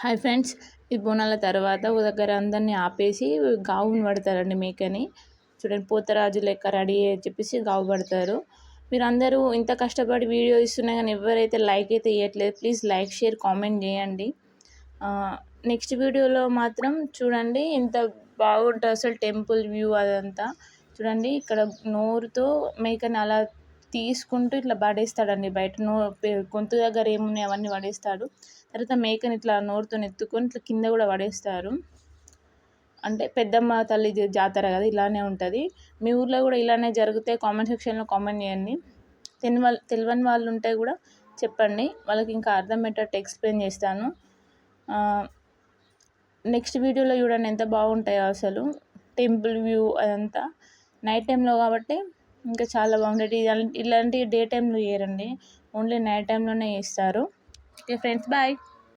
Hi friends, ఈ బోనాల తర్వాత ఒక దగ్గర అందరినీ ఆపేసి గావును పడతారండి మేకని. చూడండి, పోతరాజు లెక్క రెడీ అని చెప్పేసి గావు పడతారు. మీరు అందరూ ఇంత కష్టపడి వీడియో ఇస్తున్నా కానీ ఎవరైతే లైక్ అయితే ఇవ్వట్లేదు. ప్లీజ్ లైక్, షేర్, కామెంట్ చేయండి. నెక్స్ట్ వీడియోలో మాత్రం చూడండి ఎంత బాగుంటుంది అసలు టెంపుల్ వ్యూ అదంతా. చూడండి, ఇక్కడ నోరుతో మేకని అలా తీసుకుంటూ ఇట్లా పడేస్తాడండి బయట. గొంతు దగ్గర ఏమున్నాయి అవన్నీ పడేస్తాడు. తర్వాత మేకని ఇట్లా నోరుతో ఎత్తుకొని ఇట్లా కింద కూడా పడేస్తారు. అంటే పెద్దమ్మ తల్లి జాతర కదా, ఇలానే ఉంటుంది. మీ ఊర్లో కూడా ఇలానే జరిగితే కామెంట్ సెక్షన్లో కామెంట్ చేయండి. తెలియని వాళ్ళు ఉంటే కూడా చెప్పండి, వాళ్ళకి ఇంకా అర్థమయ్యేటట్టు ఎక్స్ప్లెయిన్ చేస్తాను. నెక్స్ట్ వీడియోలో చూడండి ఎంత బాగుంటాయో అసలు టెంపుల్ వ్యూ అదంతా. నైట్ టైంలో కాబట్టి ఇంకా చాలా బాగుంటుంది. ఇలాంటి డే టైంలో చేయరండి, ఓన్లీ నైట్ టైంలోనే చేస్తారు. Okay friends, bye.